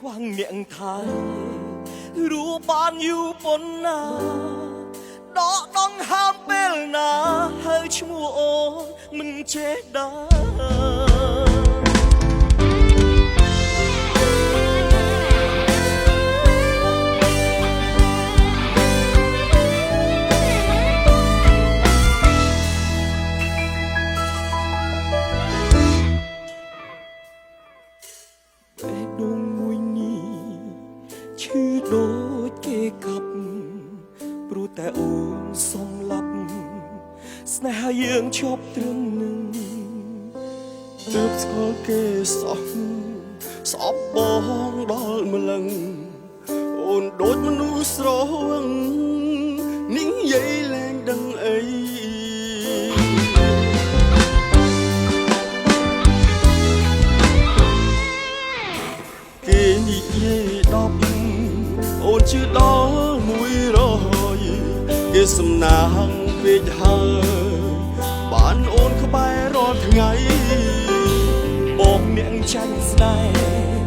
ខ្វាំងអ្នកថៃรู้បានយូរប៉ុណ្ណាដកដងហើមពេលណាហើយឈ្មោះអូនមិនចេះដើឈឺដូចគេកាប់ព្រោះតែអូនសំឡាប់ស្នេហាយើងឈប់ត្រឹមនឹងទើបស្គាល់គេសោះស្អប់បងដល់ម្លឹងអូនដូចមនុស្សស្រវឹងនិយាយលែងដឹងអីគេនិយាយដល់អូនជឿដល់100គេសំណាងពេកហើយបានអូនក្បែររាល់ថ្ងៃបងអ្នកចាញ់ស្នេហ៍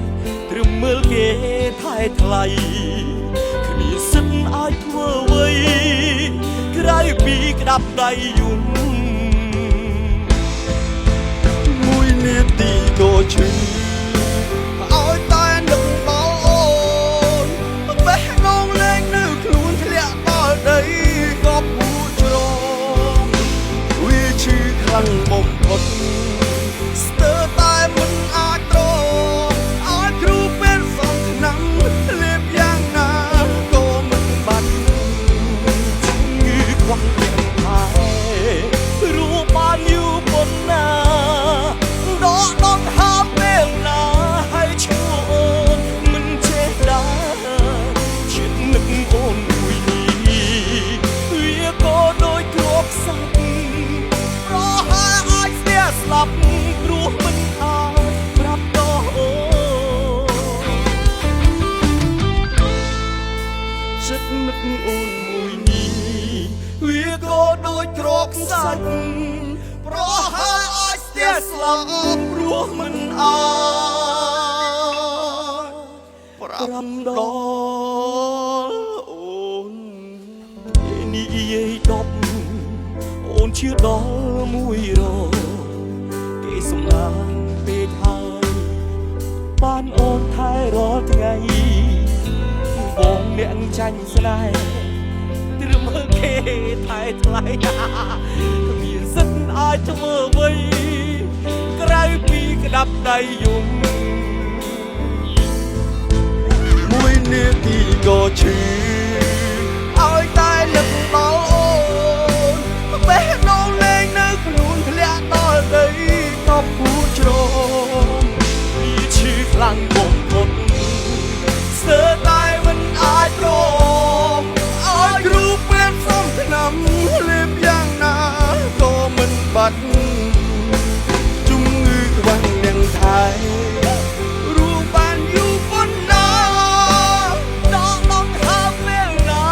ត្រឹមមើលគេថែថ្លៃគ្មានសិទ្ធអាចធ្វើអ្វីក្រៅពីក្តាប់ដៃយំមួយនាទីក៏ឈឺឲ្យតែនឹកដល់អូនបេះដូងលែងនៅខ្លួនធ្លាក់ដល់ដីក៏ពូច្រងវាឈឺខ្លាំងបំផុតស្ទើរតែមិនអាចទ្រាំឲ្យគ្រូពេលសំឆ្នាំលេបយ៉ាងណាក៏មិនបាត់ជំងឺខ្វះទាំងថែรู้បានយូរប៉ុណ្ណាដកដងហើមពេលណាហើយឈ្មោះអូនមិនចេះដើរចិត្តនឹកអូនមួយនេះវាក៏ដូចគ្រាប់សត្វប្រហែលអាចស្ទះស្លាប់ព្រោះមិនអាចប្រាប់ដល់អូនចិត្តនឹកអូនមួយនេះវាក៏ដូចគ្រាប់សត្វប្រហែលអាចស្ទះស្លាប់ព្រោះមិនអាចប្រាប់ដល់អូនគេនិយាយ10អូនជឿដល់100គេសំឡាងពេកហើយបានអូនថែរាល់ថ្ងៃបងអ្នកចាញ់ស្នេហ៍ត្រឹមមើលគេថែថ្លៃគ្មានសិទ្ធអាចធ្វើអ្វីក្រៅពីក្តាប់ដៃយំមួយនាទីក៏ឈឺឲ្យតែនឹកដល់អូនបេះដូងលែងនៅខ្លួនធ្លាក់ដល់ដីក៏ពូច្រងវាឈឺខ្លាំងបំផុតស្ទើរតែមិនអាចទ្រាំឲ្យគ្រូពេលសំឆ្នាំលេបយ៉ាងណាក៏មិនបាត់ជំងឺខ្វាំងទាំងថែรู้បានយូរប៉ុណ្ណាដកដងហើមពេលណា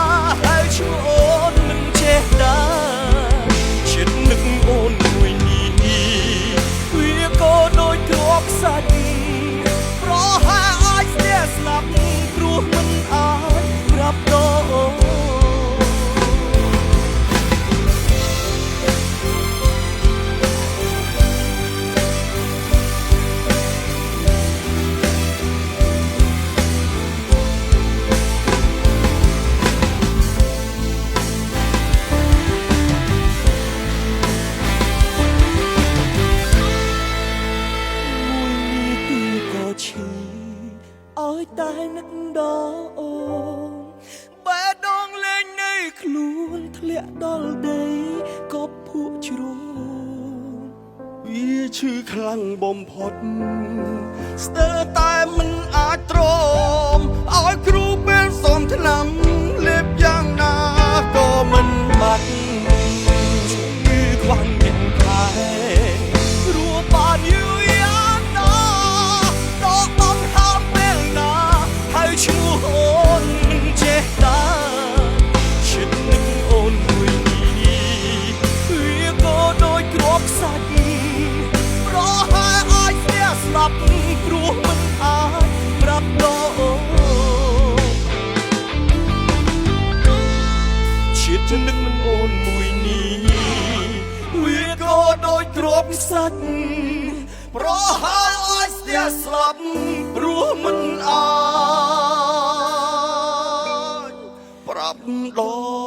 ហើយឈ្មោះអូនមិនចេះដើរចិត្តនឹកអូនមួយនេះវាក៏ដូចគ្រាប់សត្វប្រហែលអាចស្ទះស្លាប់ព្រោះមិនអាចប្រាប់ដល់អូនឲ្យតែនឹកដល់អូនបេះដូងលែងនៅខ្លួនធ្លាក់ដល់ដីក៏ភក់ជ្រោមវាឈឺខ្លាំងបំផុតស្ទើរតែមិនអាចទ្រាំឲ្យគ្រូពេលសំឆ្នាំលេបយ៉ាងណាក៏មិនបាត់ជំងឺខ្វាំងទាំងថែรู้បានយូរយ៉ាងណាដកដងហើមពេលណាហើយឈ្មោះអូនមិនចេះដើរចិត្តនឹកអូនមួយនេះវាក៏ដូចគ្រាប់សត្វប្រហែលអាចស្ទះស្លាប់ព្រោះមិនអាចប្រាប់ដល់ ខ្សាច់ប្រហើឲ្យស្ទះស្លាប់ព្រោះមិនអាចប្រាប់ដល់